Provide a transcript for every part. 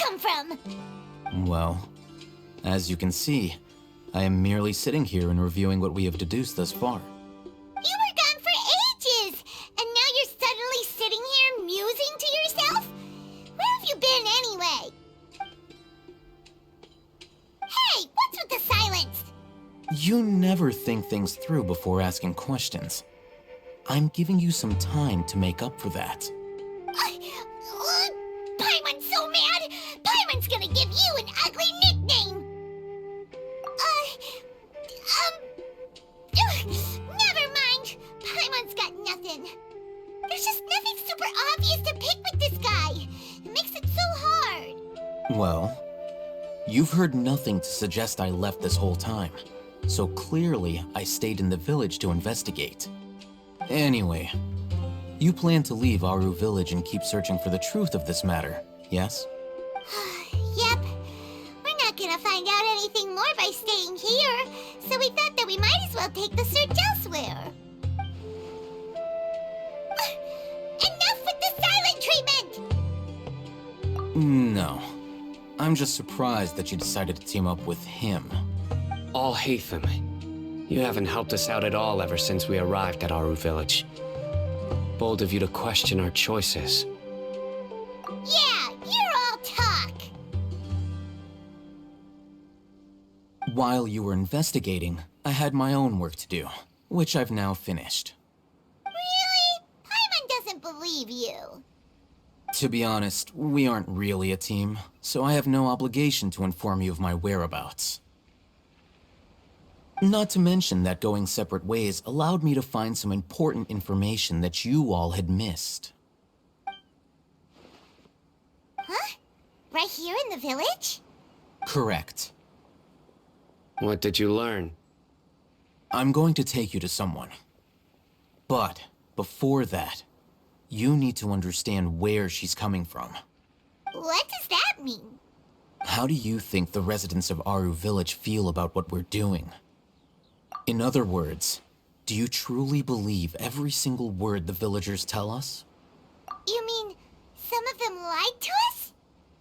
come from? Well, as you can see, I am merely sitting here and reviewing what we have deduced thus far. You were gone for ages, and now you're suddenly sitting here musing to yourself? Where have you been anyway? Hey, what's with the silence? You never think things through before asking questions. I'm giving you some time to make up for that. Paimon's so mad! Paimon's gonna give you an ugly nickname! Never mind! Paimon's got nothing. There's just nothing super obvious to pick with this guy. It makes it so hard. Well, you've heard nothing to suggest I left this whole time, so clearly I stayed in the village to investigate. Anyway, you plan to leave Aru Village and keep searching for the truth of this matter, yes? Yep. We're not gonna find out anything more by staying here, so we thought that we might as well take the search elsewhere. Enough with the silent treatment! No. I'm just surprised that you decided to team up with him. All Hatham, you haven't helped us out at all ever since we arrived at Aru Village. Bold of you to question our choices. Yeah, you're all talk! While you were investigating, I had my own work to do, which I've now finished. Really? Paimon doesn't believe you. To be honest, we aren't really a team, so I have no obligation to inform you of my whereabouts. Not to mention that going separate ways allowed me to find some important information that you all had missed. Huh? Right here in the village? Correct. What did you learn? I'm going to take you to someone. But before that, you need to understand where she's coming from. What does that mean? How do you think the residents of Aru Village feel about what we're doing? In other words, do you truly believe every single word the villagers tell us? You mean, some of them lied to us?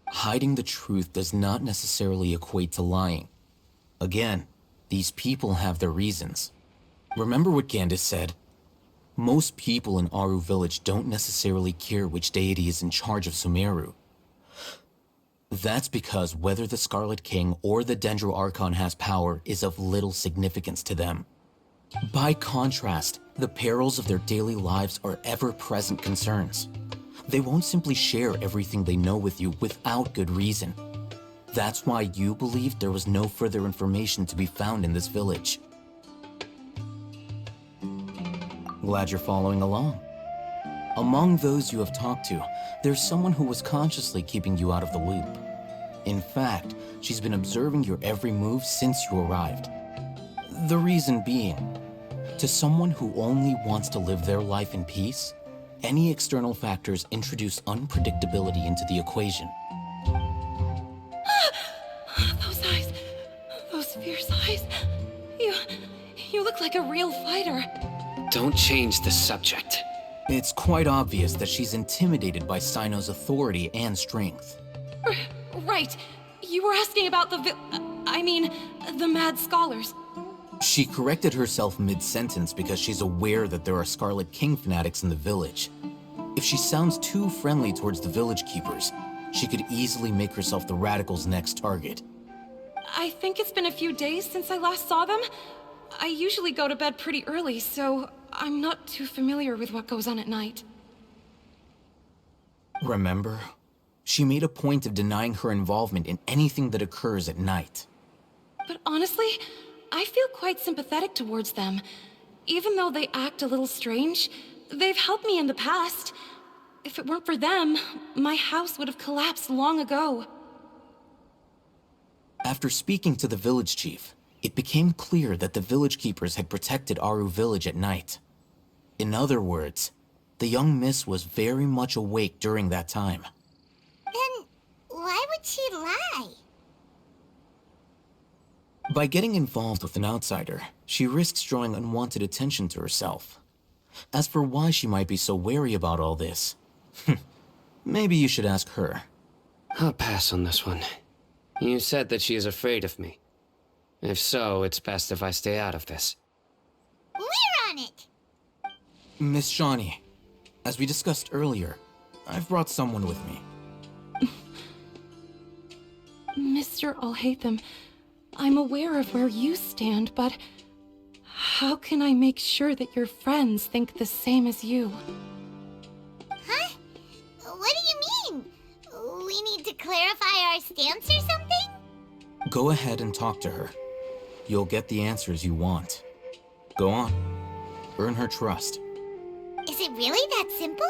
Hiding the truth does not necessarily equate to lying. Again, these people have their reasons. Remember what Gandis said? Most people in Aru Village don't necessarily care which deity is in charge of Sumeru. That's because whether the Scarlet King or the Dendro Archon has power is of little significance to them. By contrast, the perils of their daily lives are ever-present concerns. They won't simply share everything they know with you without good reason. That's why you believed there was no further information to be found in this village. Glad you're following along. Among those you have talked to, there's someone who was consciously keeping you out of the loop. In fact, she's been observing your every move since you arrived. The reason being, to someone who only wants to live their life in peace, any external factors introduce unpredictability into the equation. Those eyes, those fierce eyes. You look like a real fighter. Don't change the subject. It's quite obvious that she's intimidated by Sino's authority and strength. Right. You were asking about the the mad scholars. She corrected herself mid-sentence because she's aware that there are Scarlet King fanatics in the village. If she sounds too friendly towards the village keepers, she could easily make herself the radicals' next target. I think it's been a few days since I last saw them. I usually go to bed pretty early, so I'm not too familiar with what goes on at night. Remember? She made a point of denying her involvement in anything that occurs at night. But honestly, I feel quite sympathetic towards them. Even though they act a little strange, they've helped me in the past. If it weren't for them, my house would have collapsed long ago. After speaking to the village chief, it became clear that the village keepers had protected Aru Village at night. In other words, the young miss was very much awake during that time. Then, why would she lie? By getting involved with an outsider, she risks drawing unwanted attention to herself. As for why she might be so wary about all this, maybe you should ask her. I'll pass on this one. You said that she is afraid of me. If so, it's best if I stay out of this. We're on it! Miss Shawnee, as we discussed earlier, I've brought someone with me. Mr. Alhaitham, I'm aware of where you stand, but how can I make sure that your friends think the same as you? Huh? What do you mean? We need to clarify our stance or something? Go ahead and talk to her. You'll get the answers you want. Go on. Earn her trust. Is it really that simple?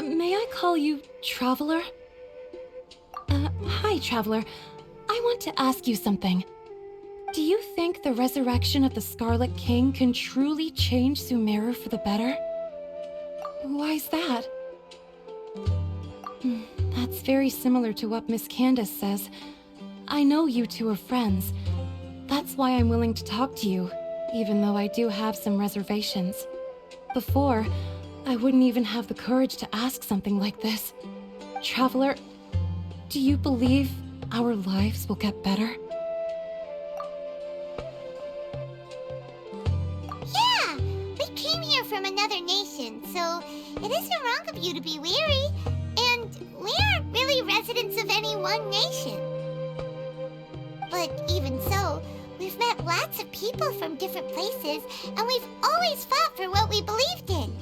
May I call you Traveler? Hi, Traveler. I want to ask you something. Do you think the resurrection of the Scarlet King can truly change Sumeru for the better? Why's that? That's very similar to what Miss Candace says. I know you two are friends. That's why I'm willing to talk to you, even though I do have some reservations. Before, I wouldn't even have the courage to ask something like this. Traveler, do you believe our lives will get better? Yeah! We came here from another nation, so it isn't wrong of you to be weary. And we aren't really residents of any one nation. But even so, we've met lots of people from different places, and we've always fought for what we believed in.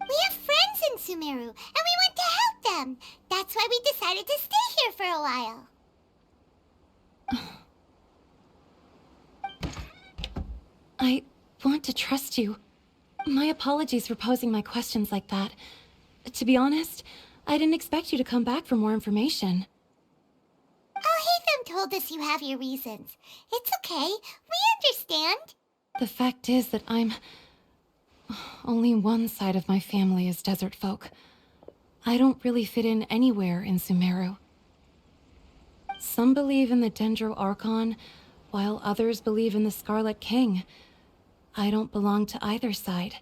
We have friends in Sumeru, and we want to help them. That's why we decided to stay here for a while. I want to trust you. My apologies for posing my questions like that. To be honest, I didn't expect you to come back for more information. Alhaitham told us you have your reasons. It's okay. We understand. The fact is that only one side of my family is desert folk. I don't really fit in anywhere in Sumeru. Some believe in the Dendro Archon, while others believe in the Scarlet King. I don't belong to either side,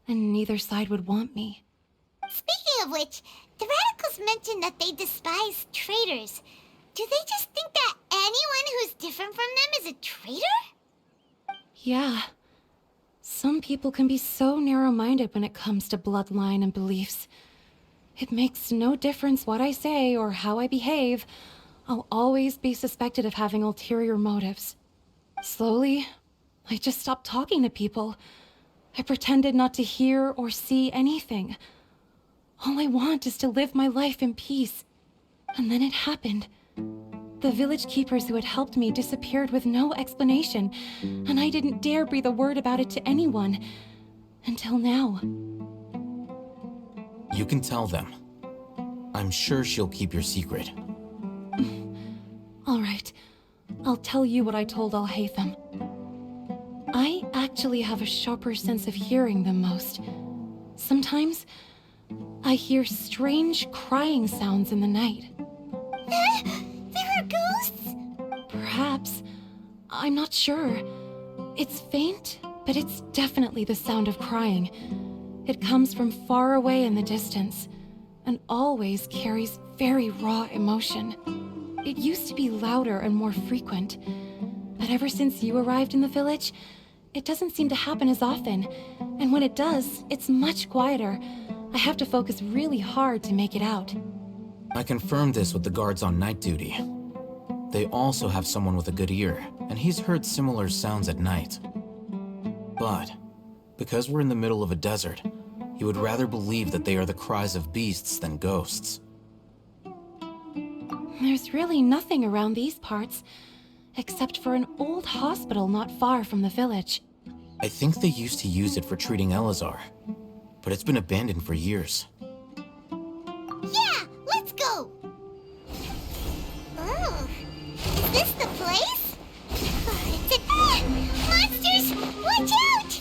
and neither side would want me. Speaking of which, the Radicals mentioned that they despise traitors. Do they just think that anyone who's different from them is a traitor? Yeah. Some people can be so narrow-minded when it comes to bloodline and beliefs. It makes no difference what I say or how I behave. I'll always be suspected of having ulterior motives. Slowly, I just stopped talking to people. I pretended not to hear or see anything. All I want is to live my life in peace. And then it happened. The village keepers who had helped me disappeared with no explanation, and I didn't dare breathe a word about it to anyone. Until now. You can tell them. I'm sure she'll keep your secret. All right. I'll tell you what I told Alhaitham. I actually have a sharper sense of hearing than most. Sometimes, I hear strange crying sounds in the night. There are ghosts? Perhaps. I'm not sure. It's faint, but it's definitely the sound of crying. It comes from far away in the distance, and always carries very raw emotion. It used to be louder and more frequent, but ever since you arrived in the village, it doesn't seem to happen as often, and when it does, it's much quieter. I have to focus really hard to make it out. I confirmed this with the guards on night duty. They also have someone with a good ear, and he's heard similar sounds at night. But, because we're in the middle of a desert, he would rather believe that they are the cries of beasts than ghosts. There's really nothing around these parts, except for an old hospital not far from the village. I think they used to use it for treating Eleazar, but it's been abandoned for years. Yeah, let's go! Oh, is this the place? Monsters! Watch out!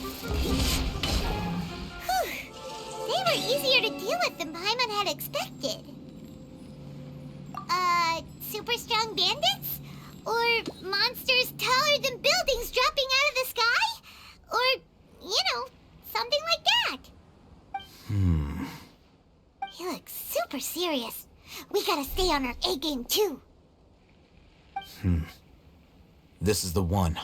Whew. They were easier to deal with than Paimon had expected. Super strong bandits? Or monsters taller than buildings dropping out of the sky? Or, something like that. He looks super serious. We gotta stay on our A game too. This is the one.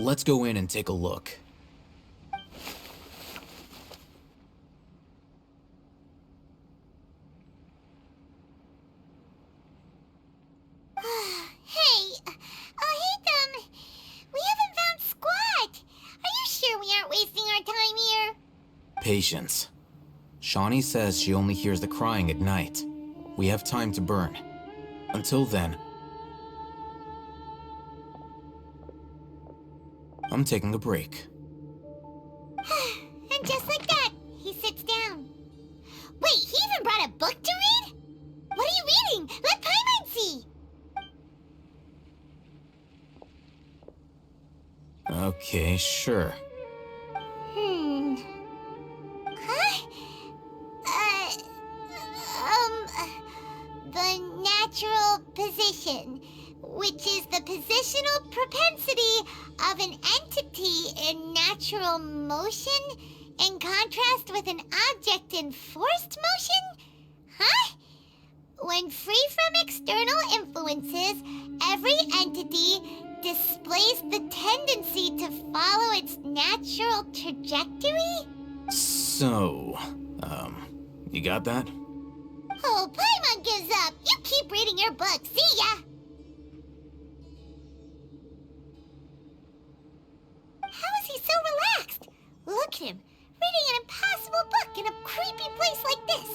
Let's go in and take a look. Hey, Haytham, we haven't found squat. Are you sure we aren't wasting our time here? Patience. Shawnee says she only hears the crying at night. We have time to burn. Until then, I'm taking a break. And just like that, he sits down. Wait, he even brought a book to read? What are you reading? Let Paimon see. Okay, sure. Huh? The natural position, which is the positional propensity of an entity in natural motion in contrast with an object in forced motion? Huh? When free from external influences, every entity displays the tendency to follow its natural trajectory? So, you got that? Oh, Paimon gives up. You keep reading your book. See ya! How is he so relaxed? Look at him, reading an impossible book in a creepy place like this.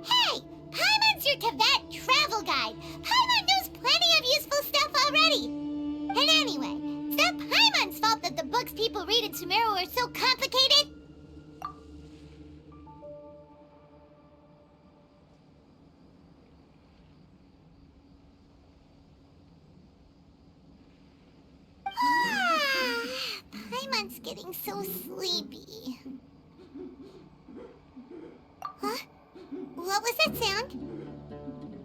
Hey! Paimon's your Tibet travel guide. Paimon knows plenty of useful stuff already. And anyway, it's not Paimon's fault that the books people read in Sumeru are so complicated. Paimon's getting so sleepy. Huh? What was that sound?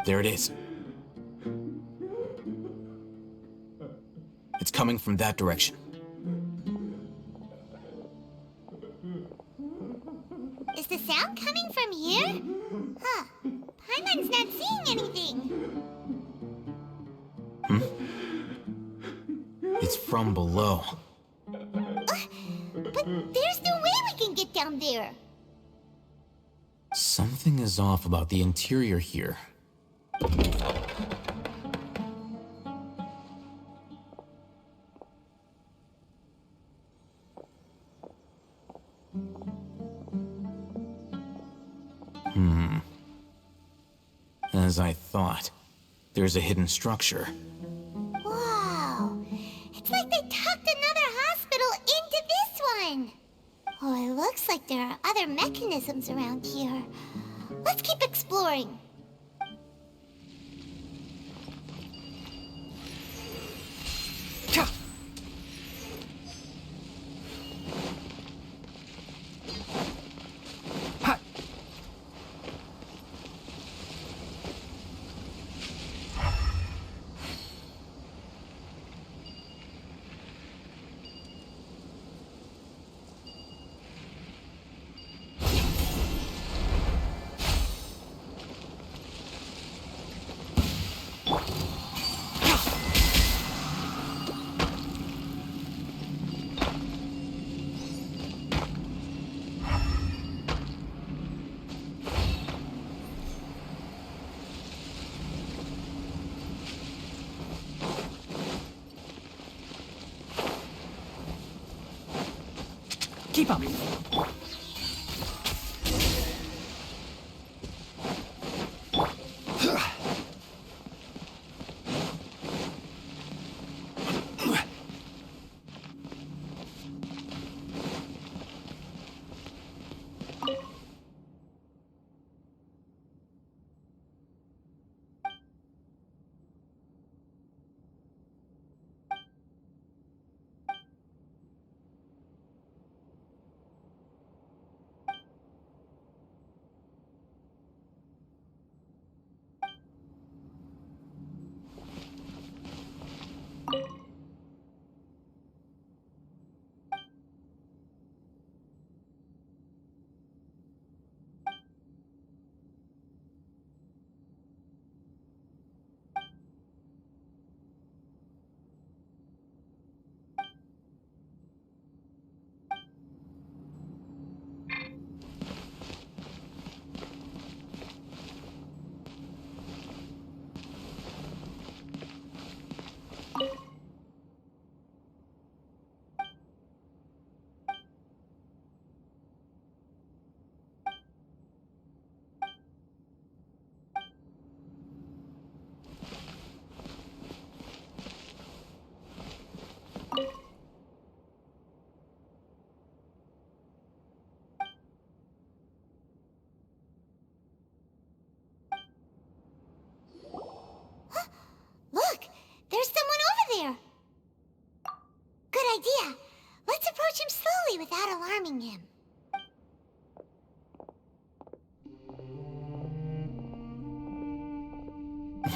There it is. It's coming from that direction. Is the sound coming from here? Huh. Paimon's not seeing anything. It's from below. But there's no way we can get down there. Something is off about the interior here. As I thought, there's a hidden structure. Wow. It's like they tucked another hospital into this one. Oh, it looks like there are other mechanisms around here. Let's keep exploring. Keep up.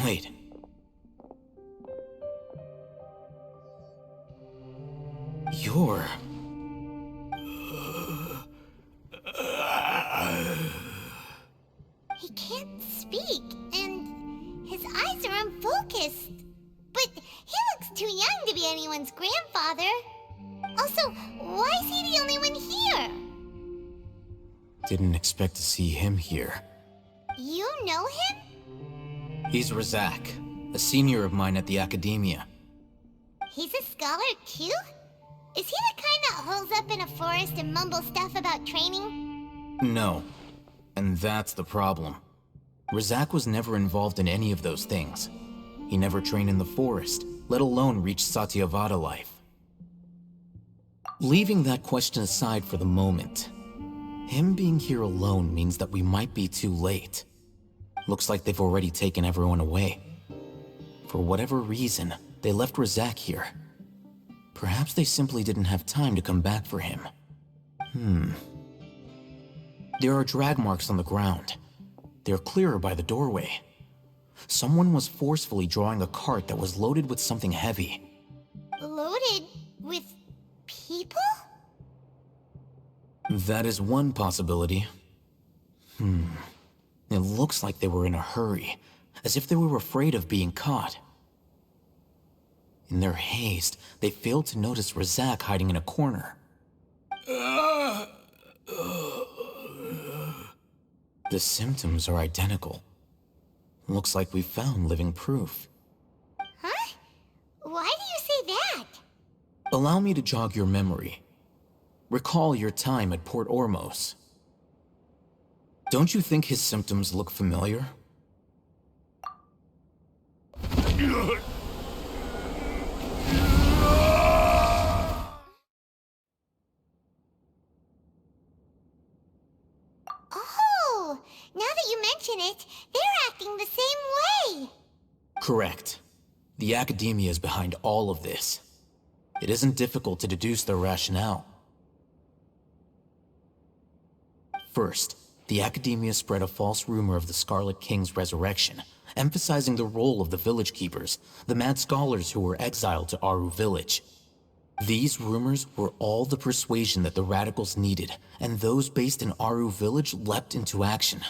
Wait. You're... He can't speak, and his eyes are unfocused. But he looks too young to be anyone's grandfather. Also, why is he the only one here? Didn't expect to see him here. You know him? He's Razak, a senior of mine at the Academia. He's a scholar too? Is he the kind that holes up in a forest and mumbles stuff about training? No. And that's the problem. Razak was never involved in any of those things. He never trained in the forest, let alone reach Satyavada life. Leaving that question aside for the moment, him being here alone means that we might be too late. Looks like they've already taken everyone away. For whatever reason, they left Razak here. Perhaps they simply didn't have time to come back for him. There are drag marks on the ground. They're clearer by the doorway. Someone was forcefully drawing a cart that was loaded with something heavy. Loaded with people? That is one possibility. It looks like they were in a hurry, as if they were afraid of being caught. In their haste, they failed to notice Razak hiding in a corner. The symptoms are identical. Looks like we found living proof. Huh? Why do you say that? Allow me to jog your memory. Recall your time at Port Ormos. Don't you think his symptoms look familiar? Oh, now that you mention it, they're acting the same way. Correct. The Academia is behind all of this. It isn't difficult to deduce their rationale. First, the Academia spread a false rumor of the Scarlet King's resurrection, emphasizing the role of the village keepers, the mad scholars who were exiled to Aru village. These rumors were all the persuasion that the radicals needed, and those based in Aru village leapt into action.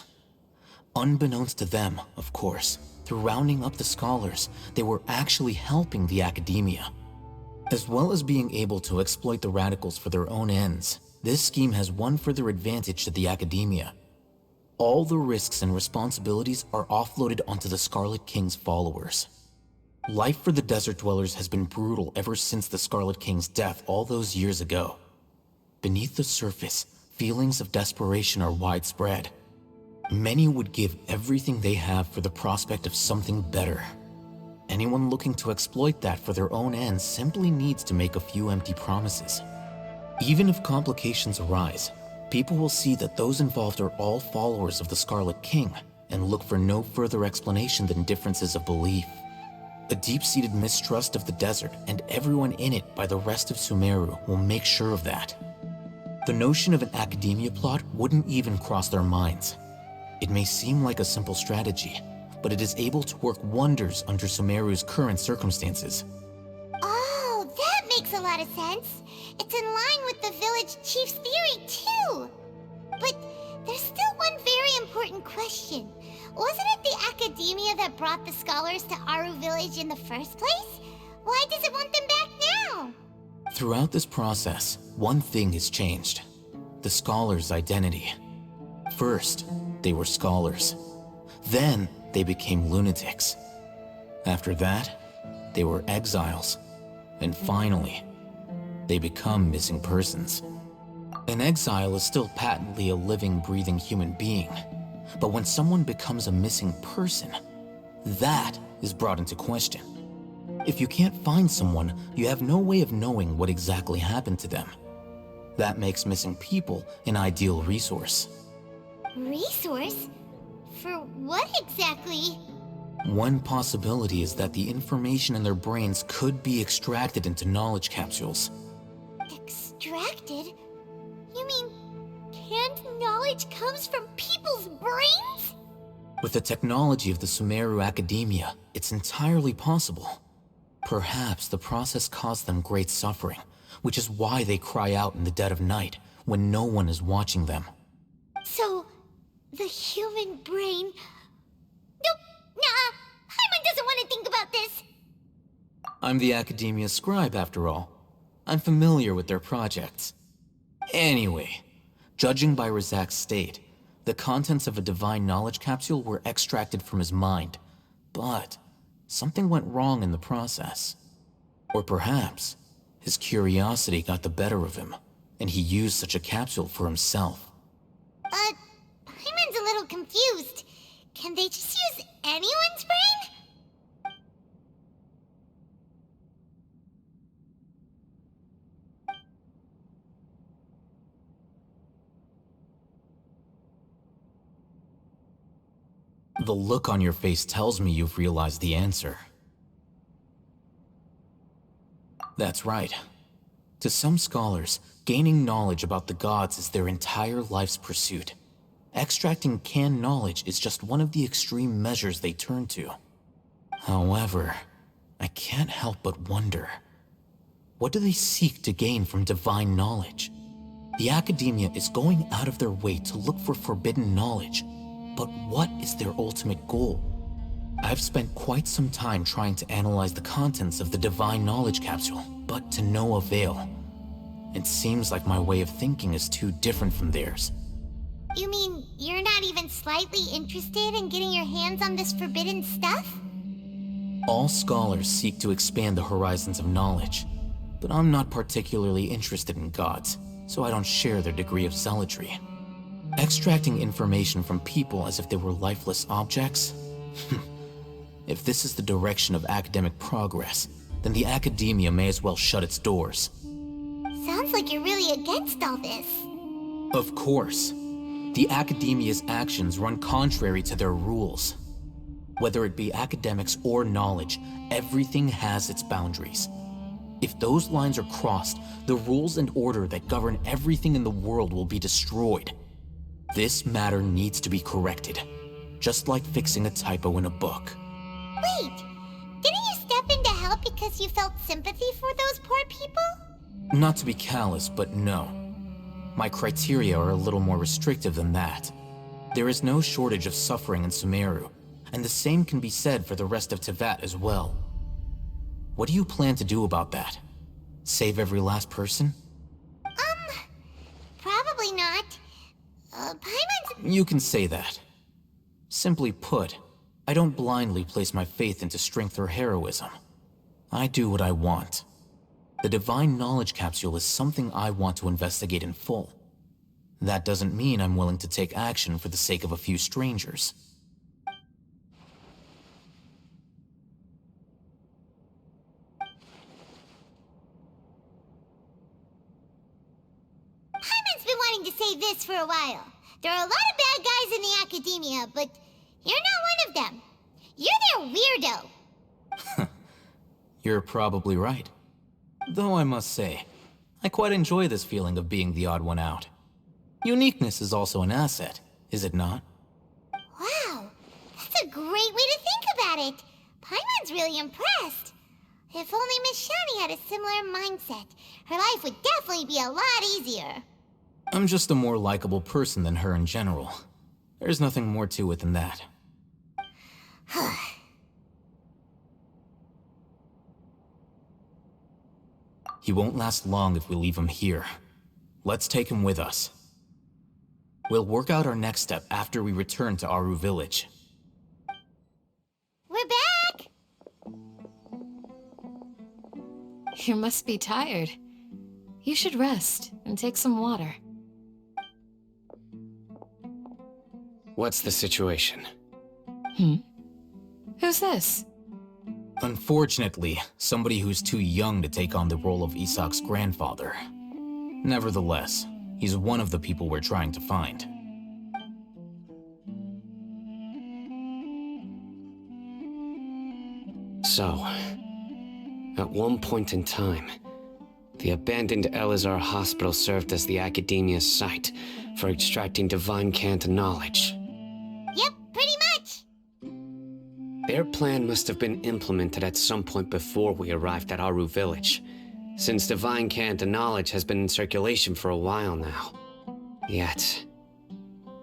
Unbeknownst to them, of course, through rounding up the scholars, they were actually helping the Academia. As well as being able to exploit the radicals for their own ends, this scheme has one further advantage to the Academia. All the risks and responsibilities are offloaded onto the Scarlet King's followers. Life for the desert dwellers has been brutal ever since the Scarlet King's death all those years ago. Beneath the surface, feelings of desperation are widespread. Many would give everything they have for the prospect of something better. Anyone looking to exploit that for their own ends simply needs to make a few empty promises. Even if complications arise, people will see that those involved are all followers of the Scarlet King and look for no further explanation than differences of belief. A deep-seated mistrust of the desert and everyone in it by the rest of Sumeru will make sure of that. The notion of an Academia plot wouldn't even cross their minds. It may seem like a simple strategy, but it is able to work wonders under Sumeru's current circumstances. Oh, that makes a lot of sense. It's in line with the village chief's theory, too. But there's still one very important question. Wasn't it the Academia that brought the scholars to Aru village in the first place? Why does it want them back now? Throughout this process, one thing has changed. The scholars' identity. First, they were scholars. Then, they became lunatics. After that, they were exiles. And finally, they become missing persons. An exile is still patently a living, breathing human being. But when someone becomes a missing person, that is brought into question. If you can't find someone, you have no way of knowing what exactly happened to them. That makes missing people an ideal resource. Resource? For what exactly? One possibility is that the information in their brains could be extracted into knowledge capsules. Extracted? You mean canned knowledge comes from people's brains? With the technology of the Sumeru Academia, it's entirely possible. Perhaps the process caused them great suffering, which is why they cry out in the dead of night, when no one is watching them. So, the human brain... Nope, nah, Paimon doesn't want to think about this. I'm the Academia's scribe, after all. I'm familiar with their projects. Anyway, judging by Razak's state, the contents of a divine knowledge capsule were extracted from his mind, but something went wrong in the process. Or perhaps, his curiosity got the better of him, and he used such a capsule for himself. Paimon's a little confused. Can they just use anyone's brain? The look on your face tells me you've realized the answer. That's right. To some scholars, gaining knowledge about the gods is their entire life's pursuit. Extracting canned knowledge is just one of the extreme measures they turn to. However, I can't help but wonder, what do they seek to gain from divine knowledge? The Academia is going out of their way to look for forbidden knowledge, but what is their ultimate goal? I've spent quite some time trying to analyze the contents of the divine knowledge capsule, but to no avail. It seems like my way of thinking is too different from theirs. You mean you're not even slightly interested in getting your hands on this forbidden stuff? All scholars seek to expand the horizons of knowledge, but I'm not particularly interested in gods, so I don't share their degree of zealotry. Extracting information from people as if they were lifeless objects? If this is the direction of academic progress, then the Academia may as well shut its doors. Sounds like you're really against all this. Of course. The Academia's actions run contrary to their rules. Whether it be academics or knowledge, everything has its boundaries. If those lines are crossed, the rules and order that govern everything in the world will be destroyed. This matter needs to be corrected, just like fixing a typo in a book. Wait, didn't you step in to help because you felt sympathy for those poor people? Not to be callous, but no. My criteria are a little more restrictive than that. There is no shortage of suffering in Sumeru, and the same can be said for the rest of Teyvat as well. What do you plan to do about that? Save every last person? Probably not. Paimon's... You can say that. Simply put, I don't blindly place my faith into strength or heroism. I do what I want. The divine knowledge capsule is something I want to investigate in full. That doesn't mean I'm willing to take action for the sake of a few strangers. Paimon's been wanting to say this for a while. There are a lot of bad guys in the Academia, but you're not one of them. You're their weirdo. You're probably right. Though I must say, I quite enjoy this feeling of being the odd one out. Uniqueness is also an asset, is it not? Wow, that's a great way to think about it. Paimon's really impressed. If only Miss Shani had a similar mindset, her life would definitely be a lot easier. I'm just a more likable person than her in general. There's nothing more to it than that. He won't last long if we leave him here. Let's take him with us. We'll work out our next step after we return to Aru Village. We're back! You must be tired. You should rest and take some water. What's the situation? Who's this? Unfortunately, somebody who's too young to take on the role of Isak's grandfather. Nevertheless, he's one of the people we're trying to find. So, at one point in time, the abandoned Eleazar hospital served as the Academia's site for extracting divine cant knowledge. Yep, pretty much. Their plan must have been implemented at some point before we arrived at Aru Village, since Divine Cant knowledge has been in circulation for a while now. Yet,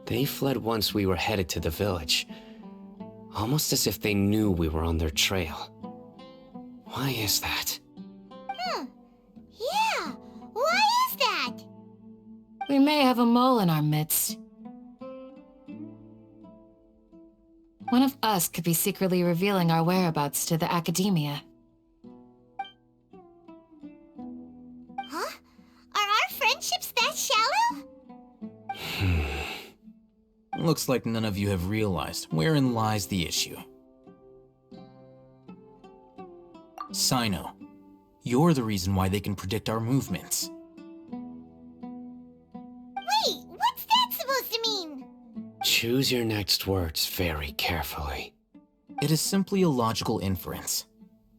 they fled once we were headed to the village, almost as if they knew we were on their trail. Why is that? Yeah, why is that? We may have a mole in our midst. One of us could be secretly revealing our whereabouts to the Academia. Huh? Are our friendships that shallow? Looks like none of you have realized wherein lies the issue. Sino, you're the reason why they can predict our movements. Wait, what's that supposed to mean? Choose your next words very carefully. It is simply a logical inference.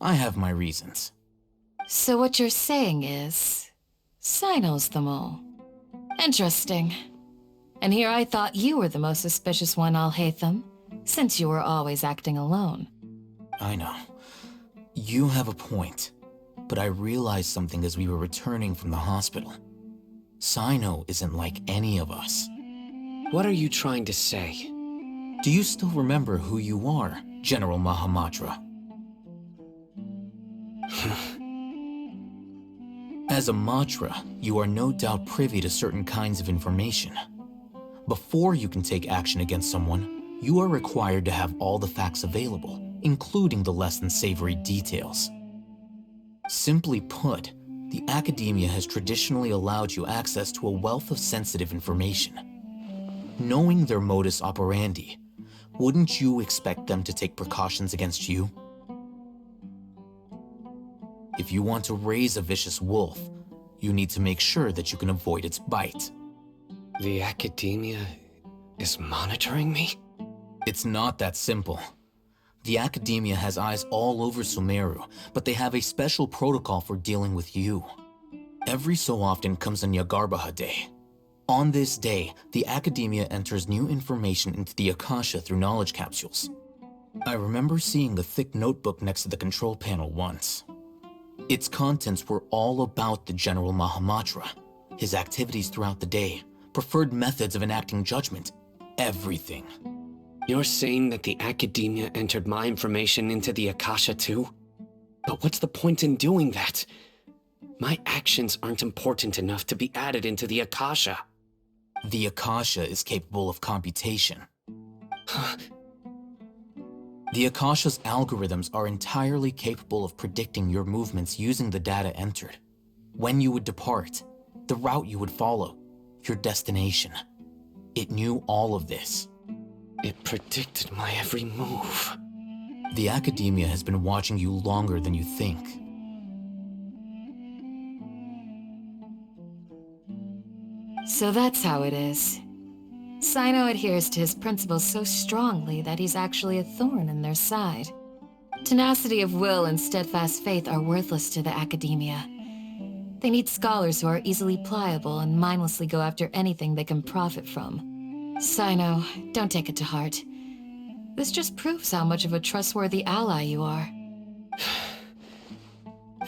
I have my reasons. So what you're saying is, Sino's the mole. Interesting. And here I thought you were the most suspicious one, Al-Haytham, since you were always acting alone. I know. You have a point, but I realized something as we were returning from the hospital. Sino isn't like any of us. What are you trying to say? Do you still remember who you are, General Mahamatra? As a Matra, you are no doubt privy to certain kinds of information. Before you can take action against someone, you are required to have all the facts available, including the less than savory details. Simply put, the Academia has traditionally allowed you access to a wealth of sensitive information. Knowing their modus operandi, wouldn't you expect them to take precautions against you? If you want to raise a vicious wolf, you need to make sure that you can avoid its bite. The Academia is monitoring me? It's not that simple. The Academia has eyes all over Sumeru, but they have a special protocol for dealing with you. Every so often comes a Nyagarbaha Day. On this day, the Academia enters new information into the Akasha through knowledge capsules. I remember seeing the thick notebook next to the control panel once. Its contents were all about the General Mahamatra, his activities throughout the day, preferred methods of enacting judgment, everything. You're saying that the Academia entered my information into the Akasha too? But what's the point in doing that? My actions aren't important enough to be added into the Akasha. The Akasha is capable of computation. The Akasha's algorithms are entirely capable of predicting your movements using the data entered. When you would depart, the route you would follow, your destination. It knew all of this. It predicted my every move. The Academia has been watching you longer than you think. So that's how it is. Sino adheres to his principles so strongly that he's actually a thorn in their side. Tenacity of will and steadfast faith are worthless to the Academia. They need scholars who are easily pliable and mindlessly go after anything they can profit from. Sino, don't take it to heart. This just proves how much of a trustworthy ally you are.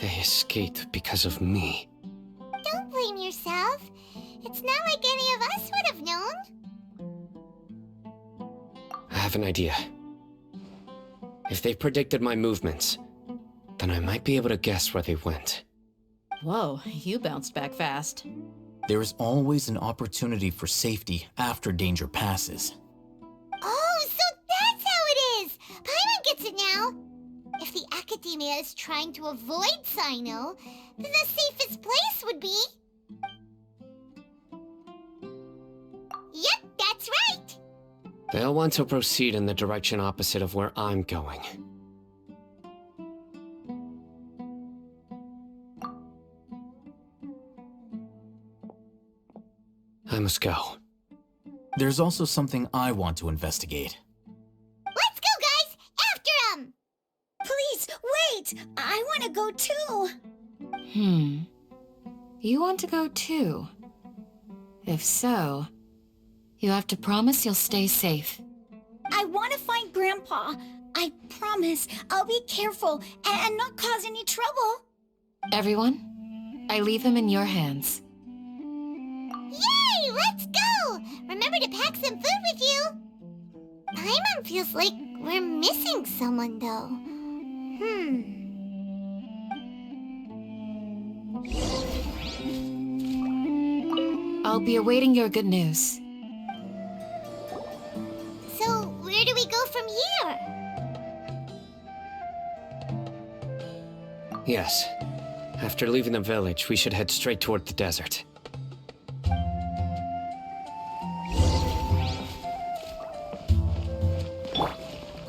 They escaped because of me. Don't blame yourself. It's not like any of us would have known. I have an idea. If they predicted my movements, then I might be able to guess where they went. Whoa, you bounced back fast. There is always an opportunity for safety after danger passes. Oh, so that's how it is! Paimon gets it now! If the Academia is trying to avoid Sino, then the safest place would be... Yep, that's right! They'll want to proceed in the direction opposite of where I'm going. I must go. There's also something I want to investigate. Let's go, guys! After him! Please, wait! I want to go too! You want to go too? If so, you have to promise you'll stay safe. I want to find Grandpa. I promise I'll be careful and not cause any trouble. Everyone, I leave him in your hands. Yay! Let's go! Remember to pack some food with you. Paimon feels like we're missing someone, though. I'll be awaiting your good news. So, where do we go from here? Yes. After leaving the village, we should head straight toward the desert.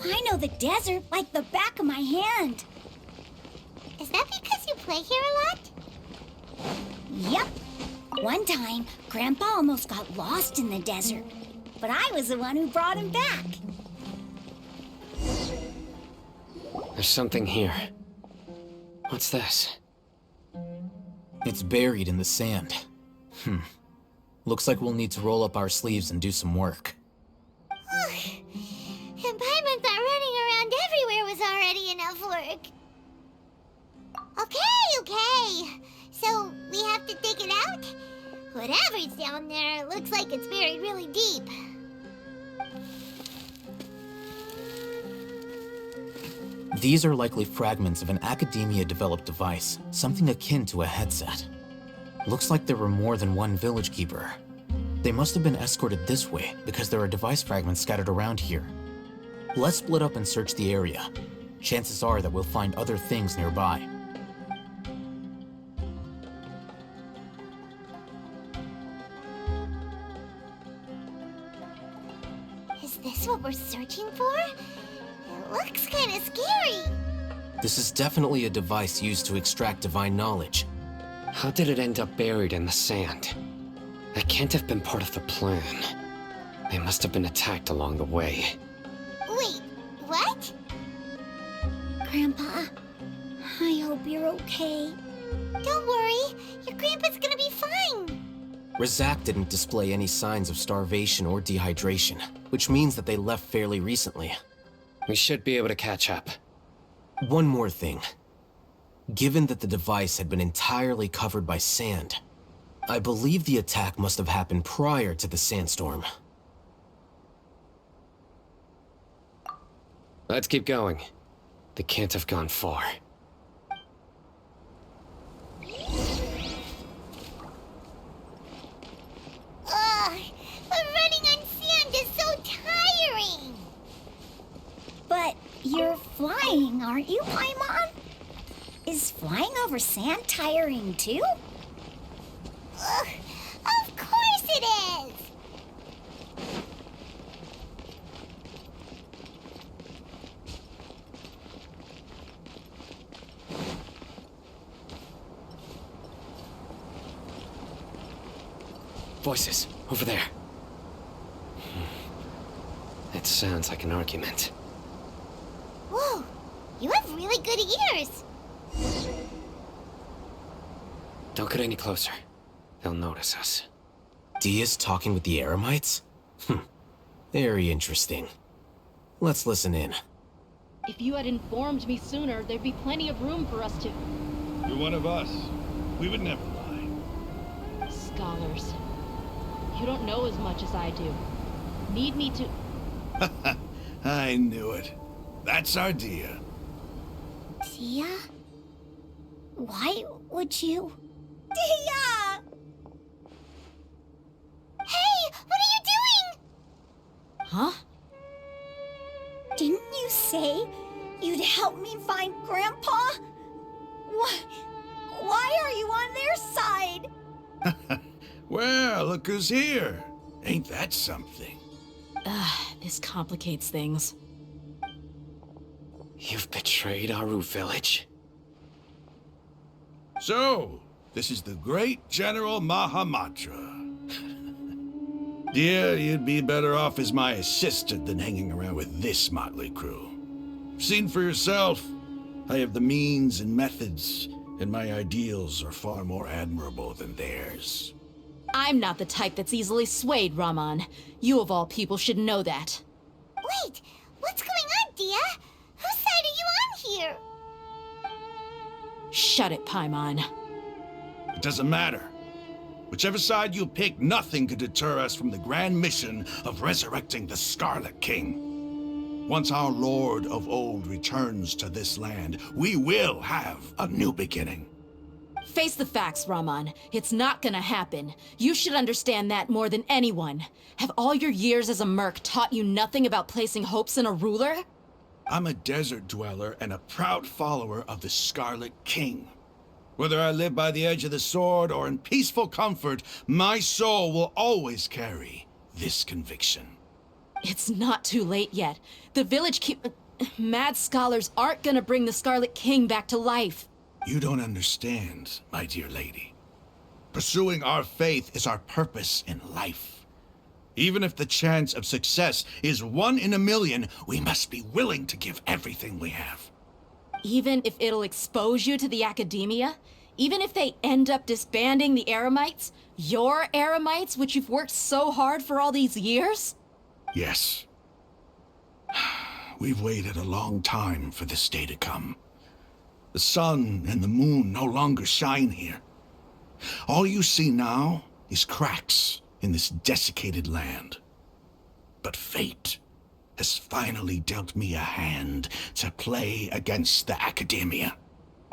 I know the desert like the back of my hand. Is that because you play here a lot? Yep. One time, Grandpa almost got lost in the desert, but I was the one who brought him back. There's something here. What's this? It's buried in the sand. Looks like we'll need to roll up our sleeves and do some work. And Paimon thought running around everywhere was already enough work. Okay. So, we have to dig it out? Whatever's down there, it looks like it's buried really deep. These are likely fragments of an academia-developed device, something akin to a headset. Looks like there were more than one village keeper. They must have been escorted this way because there are device fragments scattered around here. Let's split up and search the area. Chances are that we'll find other things nearby. Is this what we're searching for? It looks kind of scary. This is definitely a device used to extract divine knowledge. How did it end up buried in the sand? That can't have been part of the plan. They must have been attacked along the way. Wait, what? Grandpa, I hope you're okay. Don't worry, your grandpa's gonna be fine. Razak didn't display any signs of starvation or dehydration, which means that they left fairly recently. We should be able to catch up. One more thing. Given that the device had been entirely covered by sand, I believe the attack must have happened prior to the sandstorm. Let's keep going. They can't have gone far. Ugh, but running on sand is so tiring. But you're flying, aren't you, Paimon? Is flying over sand tiring too? Ugh, of course it is. Voices, over there. It sounds like an argument. Whoa, you have really good ears. Don't get any closer. They'll notice us. Dia's talking with the Eremites? Very interesting. Let's listen in. If you had informed me sooner, there'd be plenty of room for us to... You're one of us. We would never lie. Scholars. You don't know as much as I do. Need me to... I knew it. That's our Dia. Dia? Why would you... Dia! Hey, what are you doing? Huh? Didn't you say you'd help me find Grandpa? Why are you on their side? Well, look who's here. Ain't that something? This complicates things. You've betrayed Aru village? So, this is the great General Mahamatra. Dear, you'd be better off as my assistant than hanging around with this motley crew. Seen for yourself, I have the means and methods, and my ideals are far more admirable than theirs. I'm not the type that's easily swayed, Raman. You of all people should know that. Wait, what's going on, Dia? here. Shut it, Paimon. It doesn't matter. Whichever side you pick, nothing could deter us from the grand mission of resurrecting the Scarlet King. Once our Lord of Old returns to this land, we will have a new beginning. Face the facts, Raman. It's not gonna happen. You should understand that more than anyone. Have all your years as a merc taught you nothing about placing hopes in a ruler? I'm a desert dweller and a proud follower of the Scarlet King. Whether I live by the edge of the sword or in peaceful comfort, my soul will always carry this conviction. It's not too late yet. The village mad scholars aren't gonna bring the Scarlet King back to life. You don't understand, my dear lady. Pursuing our faith is our purpose in life. Even if the chance of success is 1 in a million, we must be willing to give everything we have. Even if it'll expose you to the academia? Even if they end up disbanding the Eremites? Your Eremites, which you've worked so hard for all these years? Yes. We've waited a long time for this day to come. The sun and the moon no longer shine here. All you see now is cracks in this desiccated land. But fate has finally dealt me a hand to play against the Academia.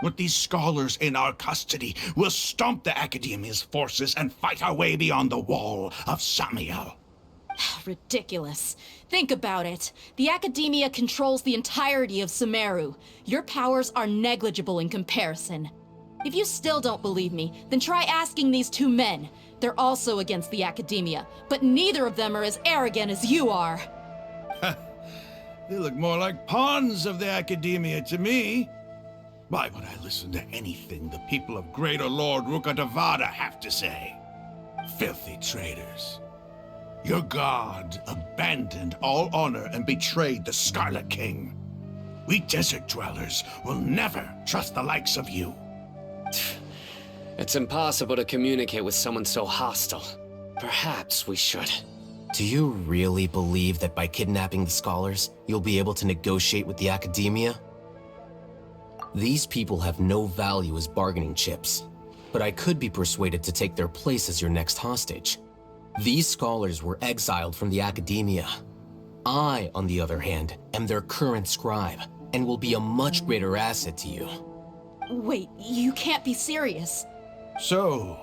With these scholars in our custody, we'll stomp the Academia's forces and fight our way beyond the wall of Samiel. Ridiculous. Think about it. The Academia controls the entirety of Sumeru. Your powers are negligible in comparison. If you still don't believe me, then try asking these 2 men. They're also against the Academia, but neither of them are as arrogant as you are. They look more like pawns of the Academia to me. Why would I listen to anything the people of Greater Lord Rukkhadevada have to say? Filthy traitors. Your god abandoned all honor and betrayed the Scarlet King. We desert dwellers will never trust the likes of you. It's impossible to communicate with someone so hostile. Perhaps we should. Do you really believe that by kidnapping the scholars, you'll be able to negotiate with the Academia? These people have no value as bargaining chips, but I could be persuaded to take their place as your next hostage. These scholars were exiled from the Academia. I, on the other hand, am their current scribe, and will be a much greater asset to you. Wait, you can't be serious. So,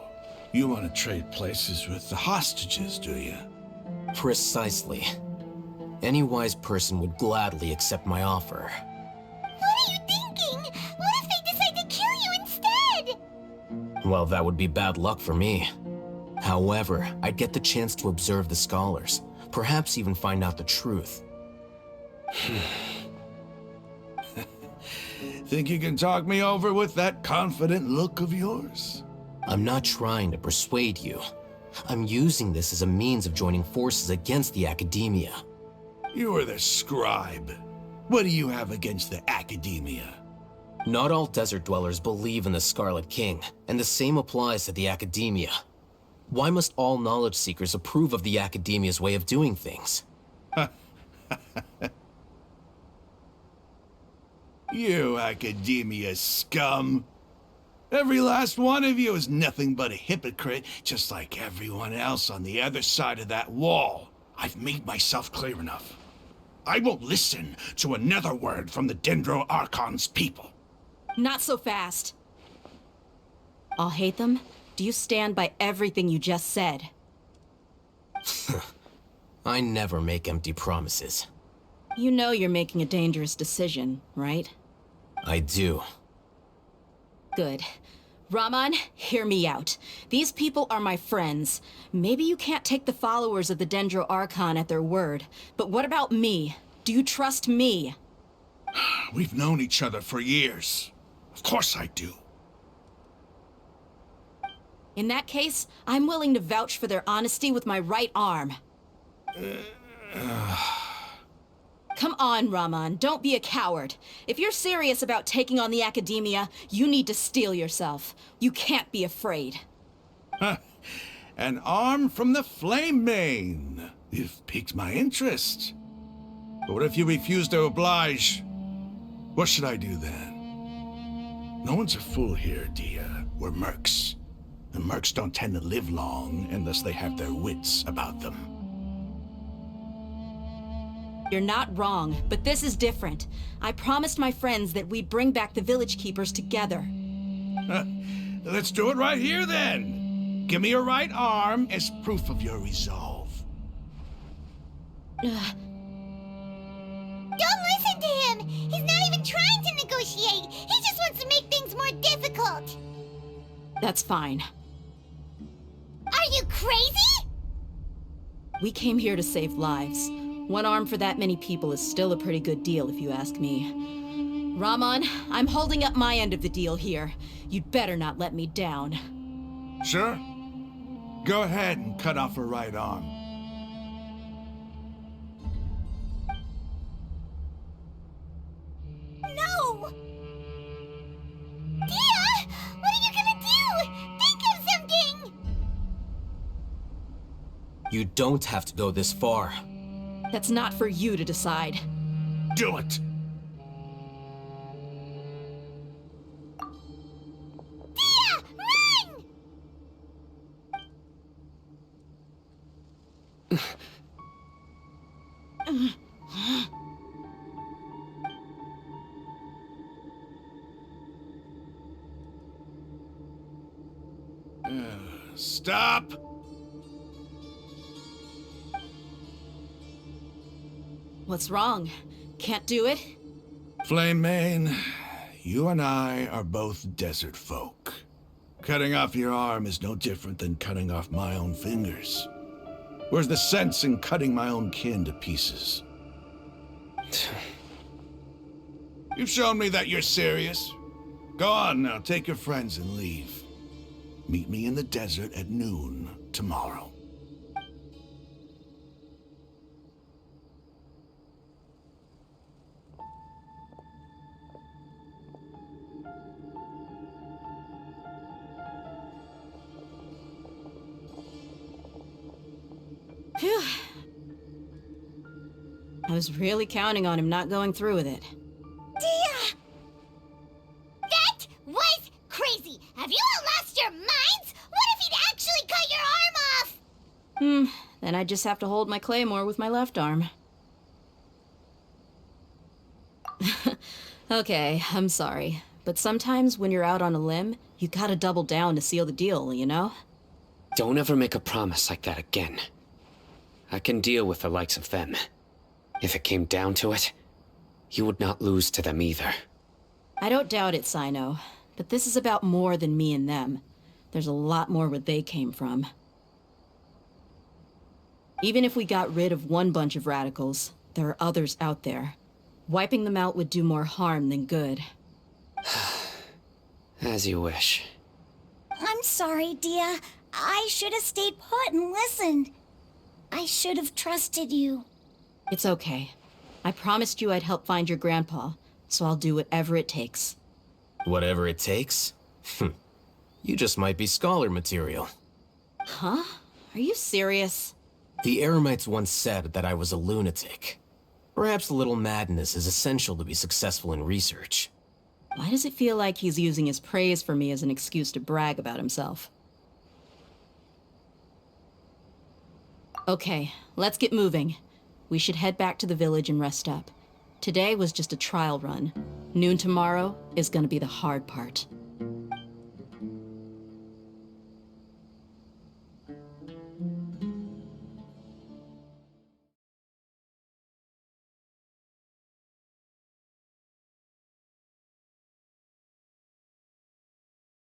you want to trade places with the hostages, do you? Precisely. Any wise person would gladly accept my offer. What are you thinking? What if they decide to kill you instead? Well, that would be bad luck for me. However, I'd get the chance to observe the scholars, perhaps even find out the truth. Think you can talk me over with that confident look of yours? I'm not trying to persuade you. I'm using this as a means of joining forces against the Academia. You are the scribe. What do you have against the Academia? Not all desert dwellers believe in the Scarlet King, and the same applies to the Academia. Why must all knowledge seekers approve of the Academia's way of doing things? You Academia scum. Every last one of you is nothing but a hypocrite, just like everyone else on the other side of that wall. I've made myself clear enough. I won't listen to another word from the Dendro Archon's people. Not so fast. I'll hate them. Do you stand by everything you just said? I never make empty promises. You know you're making a dangerous decision, right? I do. Good. Raman, hear me out. These people are my friends. Maybe you can't take the followers of the Dendro Archon at their word, but what about me? Do you trust me? We've known each other for years. Of course I do. In that case, I'm willing to vouch for their honesty with my right arm. Come on, Raman, don't be a coward. If you're serious about taking on the Academia, you need to steel yourself. You can't be afraid. An arm from the Flame Mane. You've piqued my interest. But what if you refuse to oblige? What should I do then? No one's a fool here, Dia. We're mercs. And mercs don't tend to live long unless they have their wits about them. You're not wrong, but this is different. I promised my friends that we'd bring back the village keepers together. Let's do it right here then. Give me your right arm as proof of your resolve. Don't listen to him! He's not even trying to negotiate! He just wants to make things more difficult! That's fine. Are you crazy? We came here to save lives. One arm for that many people is still a pretty good deal, if you ask me. Rahman, I'm holding up my end of the deal here. You'd better not let me down. Sure. Go ahead and cut off her right arm. No! Dia! What are you gonna do? Think of something! You don't have to go this far. That's not for you to decide. Do it! Dia! Run! Stop! What's wrong? Can't do it? Flame Mane, you and I are both desert folk. Cutting off your arm is no different than cutting off my own fingers. Where's the sense in cutting my own kin to pieces? You've shown me that you're serious. Go on now, take your friends and leave. Meet me in the desert at noon tomorrow. Phew. I was really counting on him not going through with it. Dia! That was crazy! Have you all lost your minds? What if he'd actually cut your arm off? Then I just have to hold my claymore with my left arm. Okay, I'm sorry. But sometimes when you're out on a limb, you gotta double down to seal the deal, you know? Don't ever make a promise like that again. I can deal with the likes of them. If it came down to it, you would not lose to them either. I don't doubt it, Sino. But this is about more than me and them. There's a lot more where they came from. Even if we got rid of one bunch of radicals, there are others out there. Wiping them out would do more harm than good. As you wish. I'm sorry, Dia. I should have stayed put and listened. I should have trusted you. It's okay. I promised you I'd help find your grandpa, so I'll do whatever it takes. Whatever it takes? You just might be scholar material. Huh? Are you serious? The Eremites once said that I was a lunatic. Perhaps a little madness is essential to be successful in research. Why does it feel like he's using his praise for me as an excuse to brag about himself? Okay, let's get moving. We should head back to the village and rest up. Today was just a trial run. Noon tomorrow is gonna be the hard part.